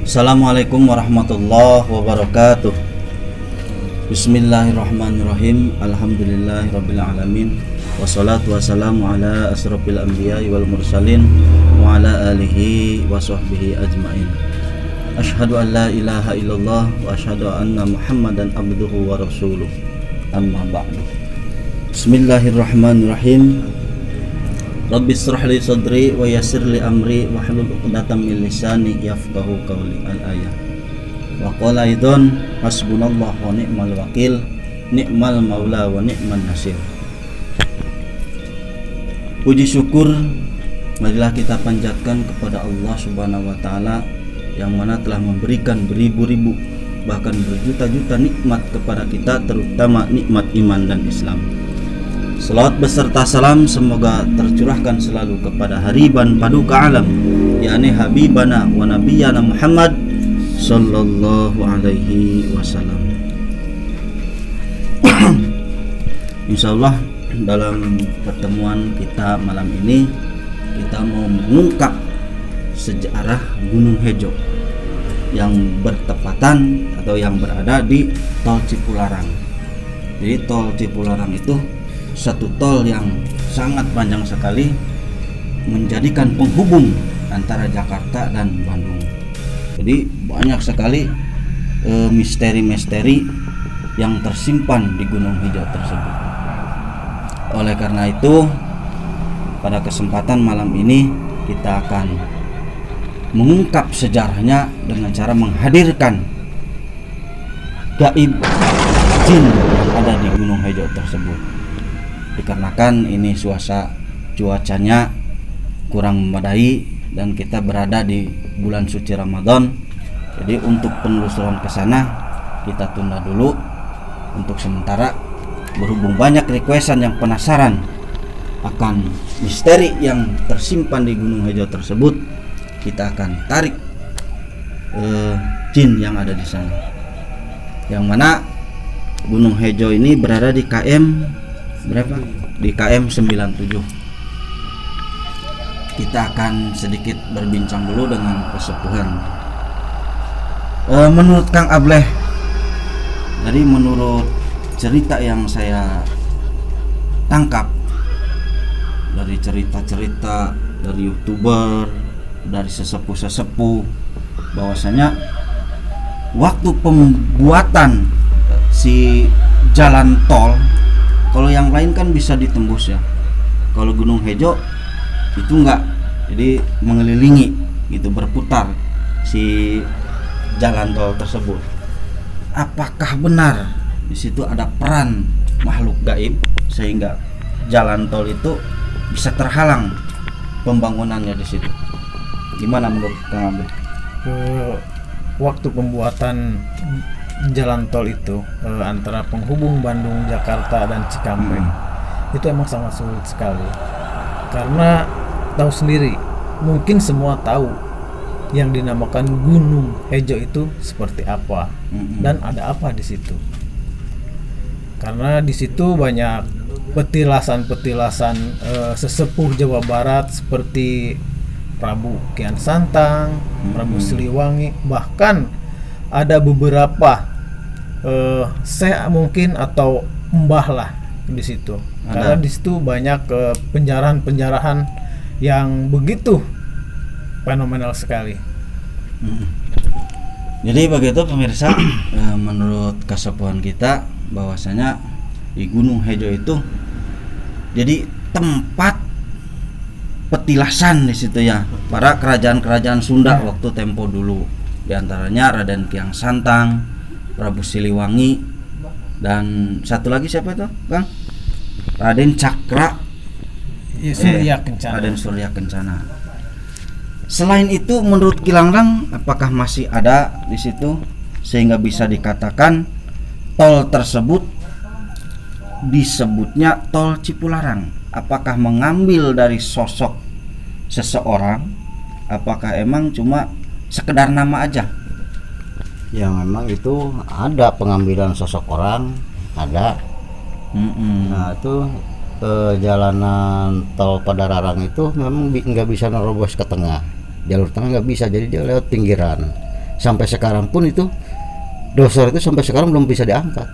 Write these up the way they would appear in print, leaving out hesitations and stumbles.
Assalamualaikum warahmatullahi wabarakatuh. Bismillahirrahmanirrahim. Alhamdulillahirabbil alamin. Wassalatu wassalamu ala asrofil anbiya'i wal mursalin wa ala alihi wa sahbihi ajmain. Asyhadu an la ilaha illallah wa asyhadu anna Muhammadan abduhu wa rasuluh. Amma ba'du. Bismillahirrahmanirrahim. Rabbi shrah li sadri wa yassir li amri wahlul 'uqdatam min lisani yafqahu qawli. Al-ayah. Wa qala aidan hasbunallahu wa ni'mal wakil, ni'mal maula wa ni'man nasir. Puji syukur marilah kita panjatkan kepada Allah Subhanahu wa taala yang mana telah memberikan beribu-ribu bahkan berjuta-juta nikmat kepada kita, terutama nikmat iman dan Islam. Salawat beserta salam semoga tercurahkan selalu kepada hariban paduka alam, yakni habibana wa nabiyana Muhammad sallallahu alaihi wasallam. Insyaallah dalam pertemuan kita malam ini kita mau mengungkap sejarah Gunung Hejo yang bertepatan atau yang berada di Tol Cipularang. Jadi Tol Cipularang itu satu tol yang sangat panjang sekali, menjadikan penghubung antara Jakarta dan Bandung. Jadi banyak sekali misteri-misteri yang tersimpan di Gunung Hejo tersebut. Oleh karena itu, pada kesempatan malam ini kita akan mengungkap sejarahnya dengan cara menghadirkan gaib jin yang ada di Gunung Hejo tersebut. Dikarenakan ini cuacanya kurang memadai dan kita berada di bulan suci Ramadan, jadi untuk penelusuran ke sana kita tunda dulu untuk sementara. Berhubung banyak requestan yang penasaran akan misteri yang tersimpan di Gunung Hejo tersebut, kita akan tarik jin yang ada di sana. Yang mana Gunung Hejo ini berada di KM berapa? Di KM 97. Kita akan sedikit berbincang dulu dengan kesepuhan. Menurut Kang Ableh, dari menurut cerita yang saya tangkap dari cerita-cerita dari YouTuber, dari sesepuh-sesepuh, bahwasanya waktu pembuatan si jalan tol, kalau yang lain kan bisa ditembus ya, kalau Gunung Hejo itu enggak, jadi mengelilingi gitu, berputar si jalan tol tersebut. Apakah benar di situ ada peran makhluk gaib sehingga jalan tol itu bisa terhalang pembangunannya di situ? Gimana menurut Kang Abdul? Waktu pembuatan jalan tol itu antara penghubung Bandung, Jakarta dan Cikampek itu emang sangat sulit sekali, karena tahu sendiri, mungkin semua tahu yang dinamakan Gunung Hejo itu seperti apa dan ada apa di situ. Karena di situ banyak petilasan-petilasan sesepuh Jawa Barat seperti Prabu Kian Santang, Prabu Siliwangi, bahkan ada beberapa saya mungkin atau mbah lah di situ. Karena di situ banyak penjarahan-penjarahan yang begitu fenomenal sekali. Jadi begitu pemirsa, menurut kesepuhan kita bahwasanya di Gunung Hejo itu jadi tempat petilasan di situ ya para kerajaan-kerajaan Sunda waktu tempo dulu. Di antaranya Raden Kian Santang, Prabu Siliwangi, dan satu lagi siapa itu, Bang? Raden Cakra Surya Kencana. Raden Surya Kencana. Selain itu, menurut Kilanglang, apakah masih ada di situ sehingga bisa dikatakan tol tersebut disebutnya Tol Cipularang? Apakah mengambil dari sosok seseorang? Apakah emang cuma sekedar nama aja? Ya memang itu ada pengambilan sosok orang, ada. Nah itu jalanan tol Padalarang itu memang nggak bisa nerobos ke tengah, jalur tengah nggak bisa, jadi dia lewat pinggiran. sampai sekarang pun itu doser itu sampai sekarang belum bisa diangkat.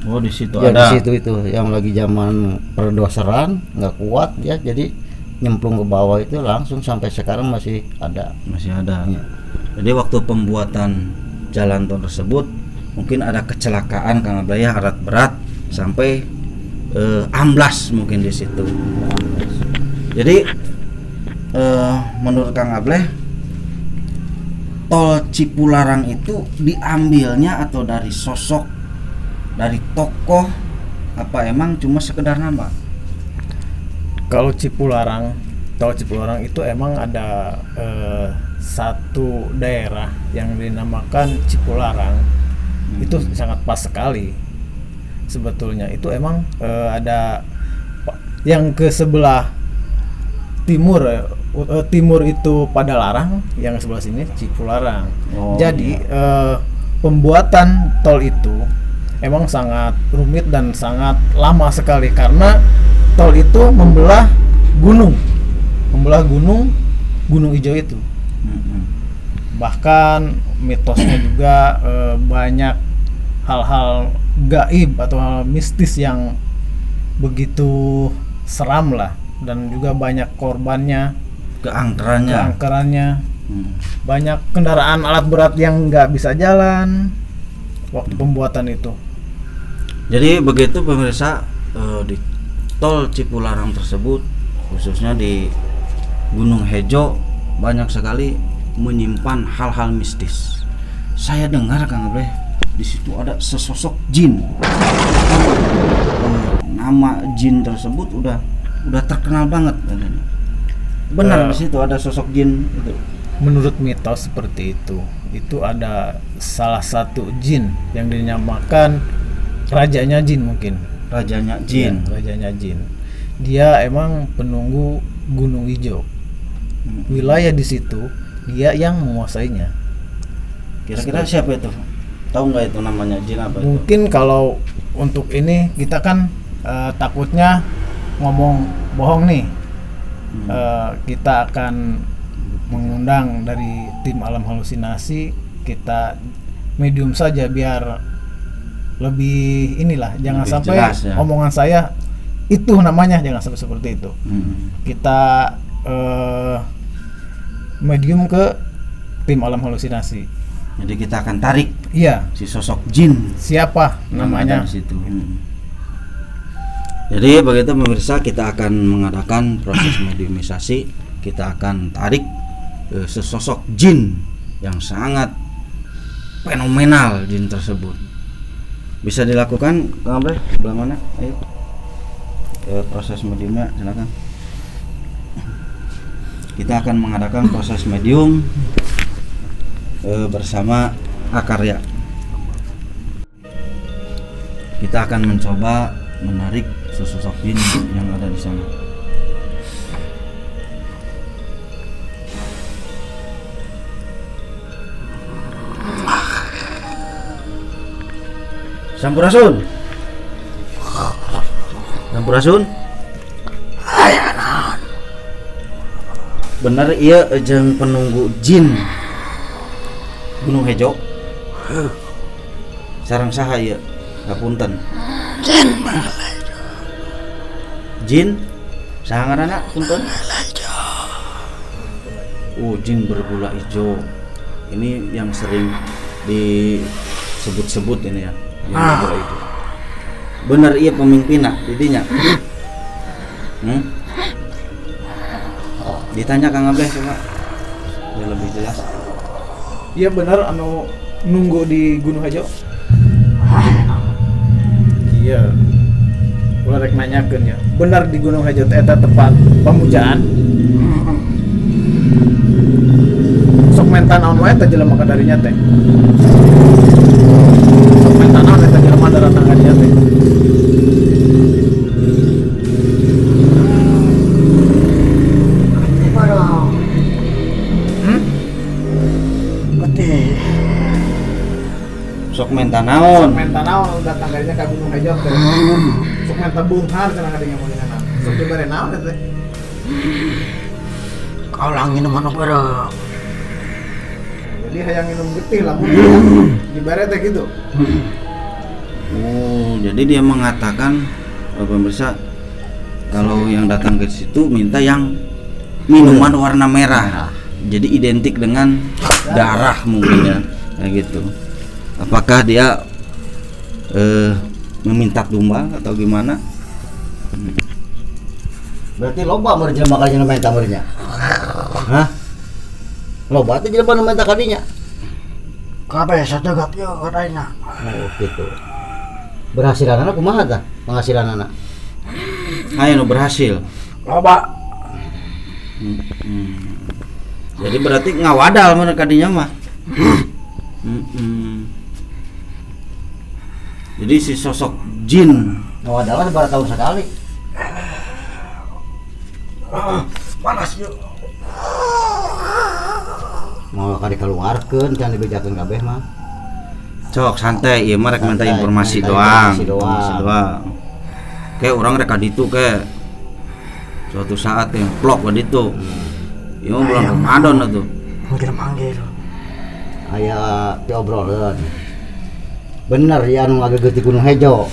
Oh, di situ Ya, ada. di situ itu yang lagi zaman perdoseran nggak kuat ya, jadi nyemplung ke bawah itu langsung sampai sekarang masih ada. Masih ada. Ya. Jadi waktu pembuatan jalan tol tersebut mungkin ada kecelakaan Kang Ableh ya, alat berat sampai amblas mungkin di situ. Jadi menurut Kang Ableh, tol Cipularang itu diambilnya atau dari sosok, dari tokoh, apa emang cuma sekedar nama? Kalau Cipularang, tol Cipularang itu emang ada satu daerah yang dinamakan Cipularang. Itu sangat pas sekali sebetulnya. Itu emang ada yang ke sebelah timur, timur itu Padalarang, yang sebelah sini Cipularang. Oh, Jadi pembuatan tol itu emang sangat rumit dan sangat lama sekali karena tol itu membelah gunung Ijo itu. Bahkan mitosnya juga banyak hal-hal gaib atau hal mistis yang begitu seram lah, dan juga banyak korbannya, keangkerannya. Banyak kendaraan alat berat yang nggak bisa jalan waktu pembuatan itu. Jadi begitu pemirsa, di tol Cipularang tersebut, khususnya di Gunung Hejo, banyak sekali menyimpan hal-hal mistis. Saya dengar Kang Ableh, di situ ada sesosok jin. Nama jin tersebut udah terkenal banget katanya. Benar di situ ada sosok jin itu. Menurut mitos seperti itu. Itu ada salah satu jin yang dinamakan rajanya jin mungkin. Rajanya jin. Ya, rajanya jin. Dia emang penunggu Gunung Ijo. Wilayah di situ dia yang menguasainya. Kira-kira siapa itu? Tahu nggak itu namanya jin apa itu? Mungkin kalau untuk ini kita kan takutnya ngomong bohong nih. Kita akan mengundang dari tim Alam Halusinasi, kita medium saja biar lebih inilah, jangan lebih sampai jelas, ya. Omongan saya itu namanya, jangan sampai seperti itu. Kita medium ke tim Alam Halusinasi. Jadi kita akan tarik Iya, si sosok jin siapa yang namanya ada di situ. Jadi begitu pemirsa, kita akan mengadakan proses mediumisasi. Kita akan tarik sesosok jin yang sangat fenomenal. Jin tersebut bisa dilakukan, Kang Ableh, sebelah mana? Ayo, proses mediumnya silakan. Kita akan mengadakan proses medium bersama Akarya. Kita akan mencoba menarik sesosok jin yang ada di sana. Sampurasun. Sampurasun. Bener iya jeung penunggu jin Gunung Hejo. Sareng saha ieu? Ngapunten. Jin saha ngaranna punten? Oh, jin berbula hijau. Ini yang sering disebut-sebut ini ya, yang berbula hijau. Bener iya pemimpinna didinya. Ditanya Kang Ableh coba biar lebih jelas. Iya benar, anu nunggu di Gunung Hejo. Iya. Ulah rek nanyakeun ya. Benar di Gunung Hejo teh eta tempat pemujaan. Sok menta naon wae teh jelema ka darinya teh. Sok menta naon eta jelema datang ka dinya teh. Sok menta naon? Sok menta naon datang ka dinya ka Gunung Hejo teh. Sok menta bunghar cenah kadinya modelanna. Sok dibere naon teh. Kalangin mana pada Jadi hayang minum getih lah di baret teh gitu. Oh, jadi dia mengatakan pemirsa kalau yang datang ke situ minta yang minuman warna merah. Jadi identik dengan darah mungkin ya, kayak gitu. Apakah dia meminta tumbal atau gimana? Berarti loba meureun jelema ka jelema minta meureunnya. Hah? Loba teh jelema nu minta kadinya. Kabeh sajagat ieu kadaina. Oh, gitu. Berhasilanana kumaha tah penghasilanana? Aya nu berhasil. Loba. Jadi berarti ngawadal mereka kadinya mah. Jadi si sosok jin Ngawadal sabaraha tahun sekali. Panas ieu. Mau ka dikeluarkeun can dibejakeun kabeh mah. cok santai ieu mah rek minta Santai, informasi minta doang. informasi doang. Kayak orang rek ditu ke suatu saat yang vlog ka ditu. Ieu mah bulan Ramadan atuh. Manggil. Aya diobroleun. Bener ya anu ngageget di Gunung Hejo.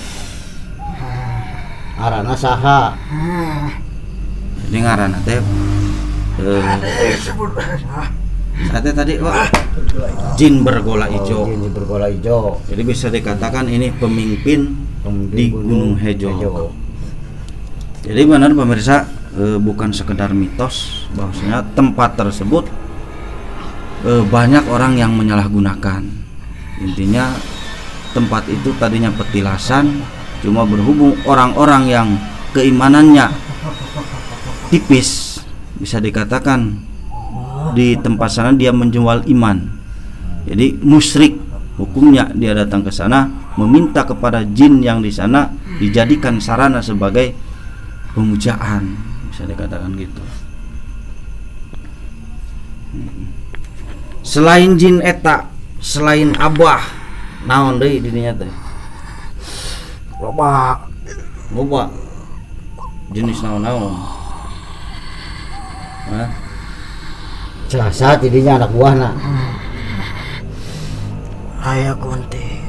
Arana saha? Jadi ngaranna teh Sate tadi Pak jin bergola hijau. Jin bergola hijau. Jadi bisa dikatakan ini pemimpin di Gunung Hejo. Jadi benar pemirsa, bukan sekedar mitos bahwasanya tempat tersebut banyak orang yang menyalahgunakan. Intinya tempat itu tadinya petilasan, cuma berhubung orang-orang yang keimanannya tipis, bisa dikatakan di tempat sana dia menjual iman. Jadi musyrik hukumnya, dia datang ke sana meminta kepada jin yang di sana dijadikan sarana sebagai pemujaan, bisa dikatakan gitu. Selain jin eta, selain abah, naon deui dirinya teh? Loba jenis naon-naon. Hah? Selasa tidinya anak buahna. Aya kunti.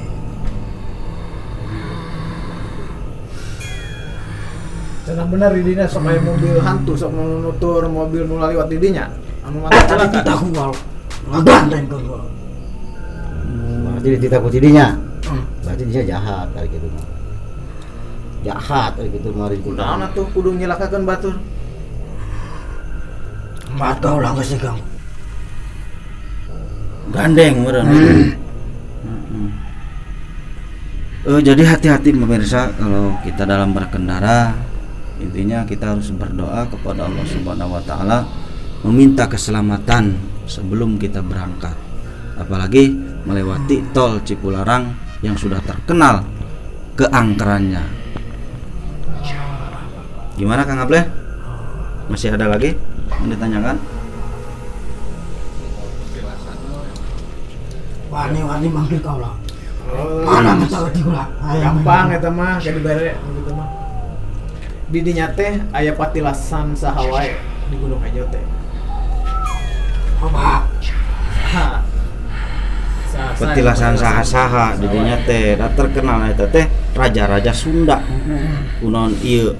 Cenah bener didinya sok aya mobil hantu sok nutur mobil nu laliwat didinya. Anu mata celaka. Kita kumpul. Ngagandeng kumpul. Berarti ditakut tidinya. Berarti dia jahat kayak gitu mah. Jahat kayak gitu mah Kunaon atuh kudu nyelakakeun batur. Matau lah geus gang. Gandeng meureun. Jadi hati-hati pemirsa kalau kita dalam berkendara. Intinya kita harus berdoa kepada Allah Subhanahu wa taala, meminta keselamatan sebelum kita berangkat. Apalagi melewati tol Cipularang yang sudah terkenal keangkerannya. Gimana Kang Ableh? Masih ada lagi yang ditanyakan? Wani manggil kau lah. Mana kita geuti ulah. gampang eta mah kayak dibere gitu mah. Didinya teh aya patilasan saha wae di Gunung Hejo teh. Loba. Petilasan saha-saha didinya teh da terkenal eta teh raja-raja Sunda. Kunaon ieu?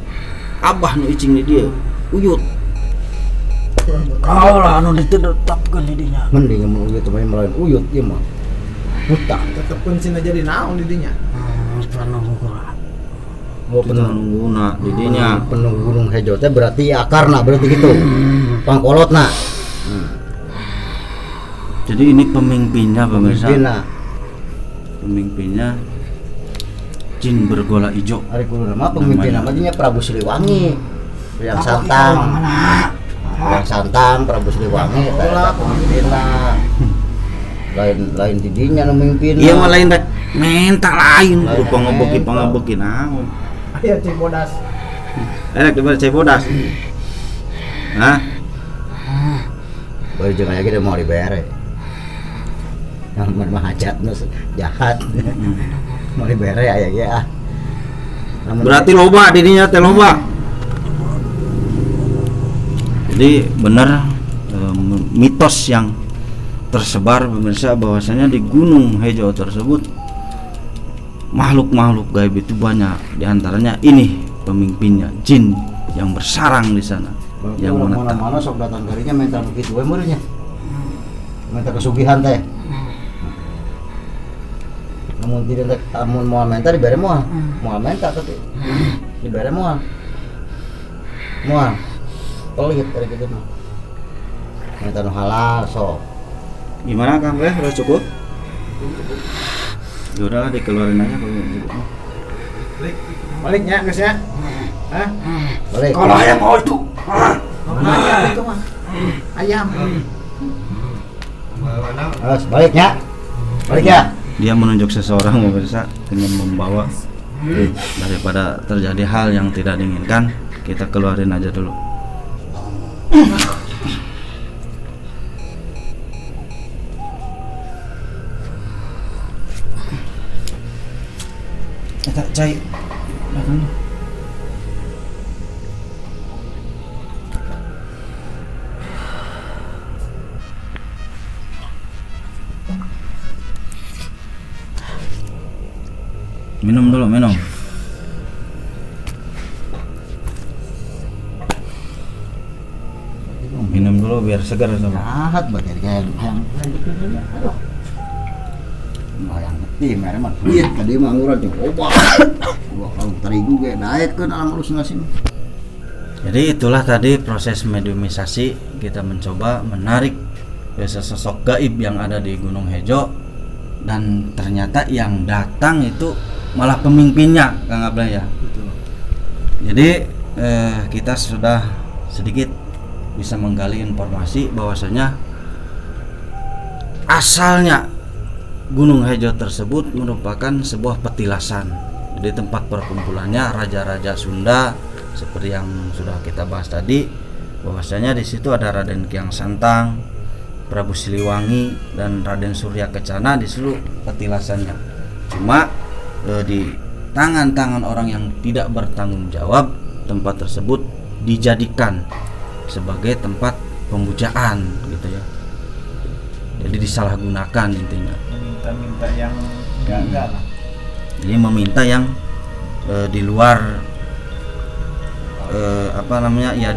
Abah nu icing di dieu, Uyut. Kau lah anu ditetapkeun di dinya. mending mun uyut teh melain uyut ieu mah. Buta. Tetep kuncina jadi naon didinya. Penuh ukuran. Oh, Penungguna didinya. penuh Gunung Hejo teh berarti akarna berarti gitu. Pangkolotna. Jadi ini pemimpinnya pemirsa. Pemimpinna. Pemimpinnya jin bergola hijau. Ari kudu mah pemimpin namanya Prabu Siliwangi. Yang santang. Yang santang Prabu Siliwangi eta pemimpinna. Lain didinya nu mimpin. Iya mah lain rek menta lain rupa ngebeki naon. Aya Cibodas. Enak di Cai Bodas. Hah? Baru jeung aya ge mau dibere. Yang mah hajat nu jahat. Mau dibere aya ge ah. Berarti loba dirinya teh loba. Jadi benar mitos yang tersebar pemirsa, bahwasanya di Gunung Hejo tersebut makhluk-makhluk gaib itu banyak. Di antaranya ini pemimpinnya, jin yang bersarang di sana, yang menetap. Mana-mana sok datang karinya minta begitu we muridnya. Minta kesugihan teh. Namun tidak amun moal minta dibere moal. Moal minta tapi dibere moal. Moal. Pelit dari gitu mah. Minta nu halal sok. Gimana Kang Bleh, udah cukup? Ya udahlah, dikeluarin aja kalau cukup. Baliknya guys ya. Hah? Balik. Kalau ayam mau itu. Ayam itu mah. Ayam. Terus baliknya. Balik ya. Dia menunjuk seseorang pemirsa dengan membawa, daripada terjadi hal yang tidak diinginkan, kita keluarin aja dulu. Kita cai. Minum dulu, minum. Minum dulu biar segar sama. Jahat banget kayak yang aduh. Yang ngerti mere mah duit tadi mah ngurang coba. Dua kalung terigu ge daek keun alam halus ngasin. Jadi itulah tadi proses mediumisasi, kita mencoba menarik sosok gaib yang ada di Gunung Hejo, dan ternyata yang datang itu malah pemimpinnya, Kang Ableh ya. Jadi kita sudah sedikit bisa menggali informasi bahwasanya asalnya Gunung Hejo tersebut merupakan sebuah petilasan. Jadi tempat perkumpulannya raja-raja Sunda, seperti yang sudah kita bahas tadi, bahwasanya di situ ada Raden Kiang Santang, Prabu Siliwangi, dan Raden Surya Kencana di seluruh petilasannya. Cuma di tangan-tangan orang yang tidak bertanggung jawab, tempat tersebut dijadikan sebagai tempat pemujaan gitu ya. Jadi disalahgunakan intinya. Minta-minta yang enggak lah. Jadi meminta yang di luar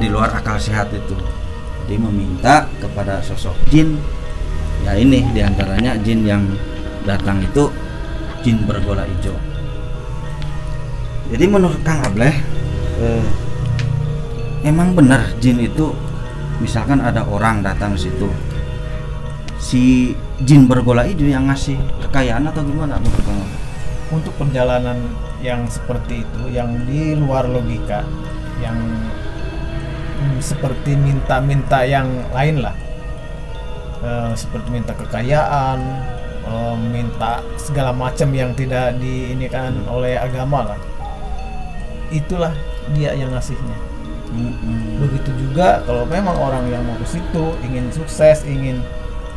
di luar akal sehat itu. Jadi meminta kepada sosok jin. Ya ini diantaranya jin yang datang itu jin bergola hijau. Jadi menurut Kang Ableh, emang benar jin itu, misalkan ada orang datang ke situ, si jin bergola hijau yang ngasih kekayaan atau gimana menurut Kang Ableh? Untuk perjalanan yang seperti itu, yang di luar logika, yang seperti minta-minta yang lain lah, seperti minta kekayaan, minta segala macam yang tidak diinikan oleh agama lah, itulah dia yang ngasihnya. Begitu juga kalau memang orang yang mau ke situ ingin sukses, ingin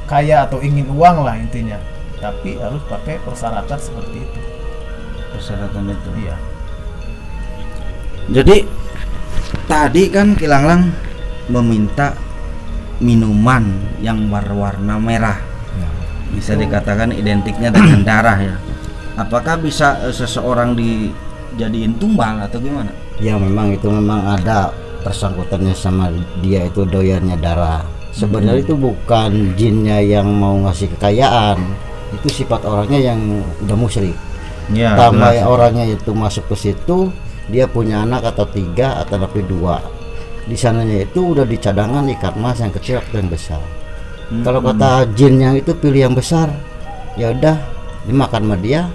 kaya atau ingin uang lah intinya, tapi harus pakai persyaratan seperti itu. Persyaratan itu. Iya. Jadi tadi kan Kilanglang meminta minuman yang berwarna merah, bisa dikatakan identiknya dengan darah ya. Apakah bisa seseorang dijadiin tumbal atau gimana? Ya memang itu memang ada tersangkutannya sama dia, itu doyannya darah. Sebenarnya itu bukan jinnya yang mau ngasih kekayaan, itu sifat orangnya yang udah musyrik. Ya, Tambah orangnya itu masuk ke situ, dia punya anak atau 3 atau tapi 2. Di sananya itu udah dicadangan ikan mas yang kecil atau yang besar. Kalau kata jinnya itu pilih yang besar, ya udah dimakan sama dia.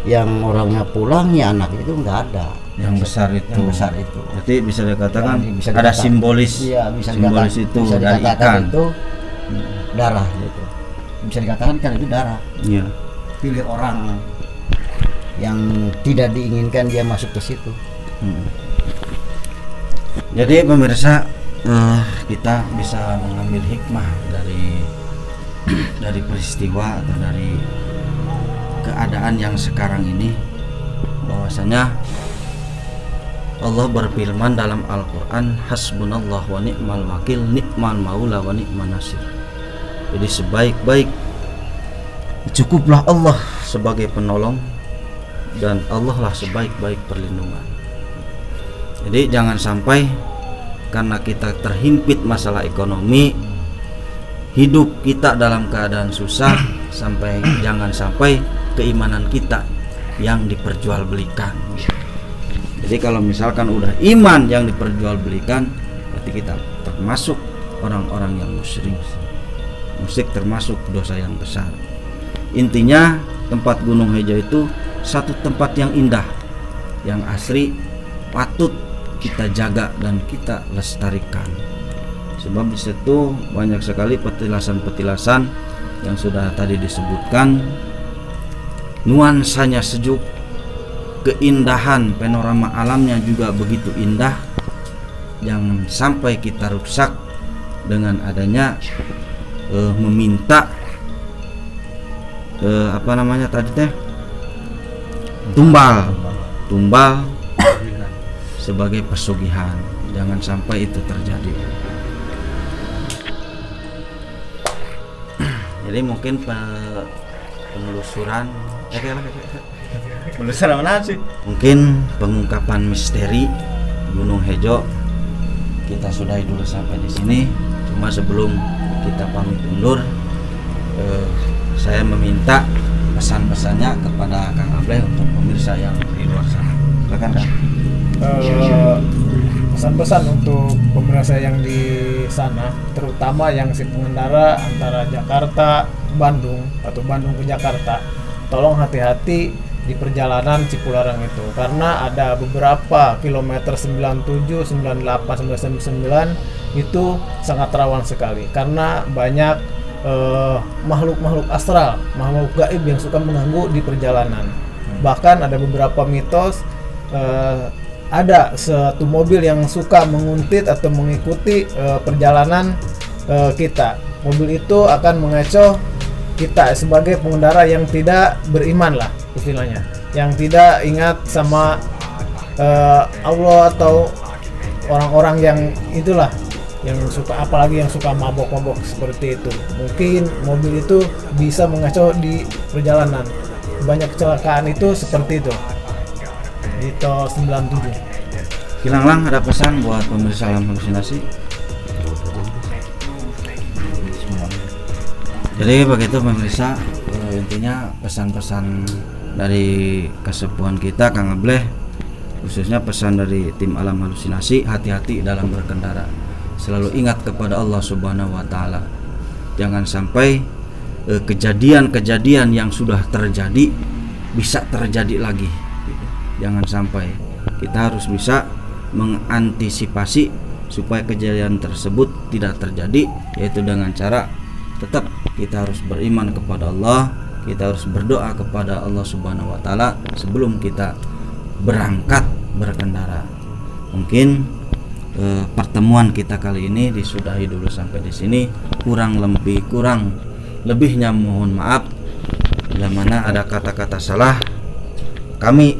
Yang orangnya pulang ya anak itu nggak ada. Yang besar itu. Yang besar itu. Jadi bisa dikatakan Ya, bisa ada dikatakan. simbolis. Iya, bisa simbolis dikatakan, itu bisa dari dikatakan ikan. itu darah gitu. Bisa dikatakan kan itu darah. Iya. Pilih orang yang tidak diinginkan dia masuk ke situ. Jadi pemirsa, kita bisa mengambil hikmah dari peristiwa atau dari keadaan yang sekarang ini, bahwasanya Allah berfirman dalam Al-Quran, hasbunallah wa ni'mal wakil, ni'mal maula wa ni'man nasir. Jadi sebaik-baik cukuplah Allah sebagai penolong, dan Allah lah sebaik-baik perlindungan. Jadi jangan sampai karena kita terhimpit masalah ekonomi, hidup kita dalam keadaan susah, jangan sampai keimanan kita yang diperjualbelikan. Jadi kalau misalkan udah iman yang diperjualbelikan, berarti kita termasuk orang-orang yang musyrik. Musyrik termasuk dosa yang besar. Intinya tempat Gunung Hejo itu satu tempat yang indah, yang asri, patut kita jaga dan kita lestarikan. Sebab di situ banyak sekali petilasan-petilasan yang sudah tadi disebutkan. Nuansanya sejuk, keindahan panorama alamnya juga begitu indah. Jangan sampai kita rusak dengan adanya meminta tumbal sebagai pesugihan. Jangan sampai itu terjadi. Jadi mungkin penelusuran Penelusuran mana sih? mungkin pengungkapan misteri Gunung Hejo kita sudahi dulu sampai di sini. Cuma sebelum kita pamit undur, saya meminta pesan-pesannya kepada Kang Ableh untuk pemirsa yang di luar sana. Silakan Kang. Pesan-pesan untuk pemirsa yang di sana, terutama yang si pengendara antara Jakarta Bandung atau Bandung ke Jakarta, tolong hati-hati di perjalanan Cipularang itu, karena ada beberapa kilometer 97, 98, 99 itu sangat rawan sekali karena banyak makhluk-makhluk astral, makhluk gaib yang suka mengganggu di perjalanan. Bahkan ada beberapa mitos, ada satu mobil yang suka menguntit atau mengikuti perjalanan kita. Mobil itu akan mengecoh kita sebagai pengendara yang tidak beriman lah istilahnya, yang tidak ingat sama Allah atau orang-orang yang itulah, yang suka, apalagi yang suka mabok-mabok seperti itu. Mungkin mobil itu bisa mengecoh di perjalanan. Banyak kecelakaan itu seperti itu. Di tol 97. Kilanglang, ada pesan buat pemirsa Alam Halusinasi? Jadi begitu pemirsa, intinya pesan-pesan dari kesepuhan kita Kang Ableh, khususnya pesan dari tim Alam Halusinasi, hati-hati dalam berkendara. Selalu ingat kepada Allah Subhanahu wa Ta'ala. Jangan sampai kejadian-kejadian yang sudah terjadi bisa terjadi lagi. Jangan sampai. Kita harus bisa mengantisipasi supaya kejadian tersebut tidak terjadi, yaitu dengan cara tetap kita harus beriman kepada Allah, kita harus berdoa kepada Allah Subhanahu wa Ta'ala sebelum kita berangkat berkendara. Mungkin pertemuan kita kali ini disudahi dulu sampai di sini. Kurang lebihnya mohon maaf. Bila mana ada kata-kata salah, kami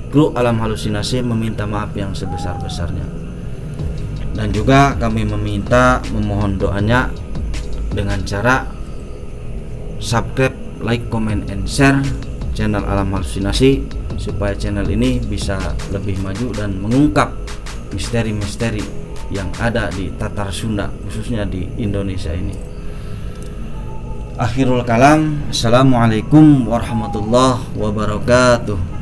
kru Alam Halusinasi meminta maaf yang sebesar-besarnya. Dan juga kami memohon doanya dengan cara subscribe, like, comment, and share channel Alam Halusinasi supaya channel ini bisa lebih maju dan mengungkap misteri-misteri yang ada di Tatar Sunda, khususnya di Indonesia ini. Akhirul kalam, assalamualaikum warahmatullahi wabarakatuh.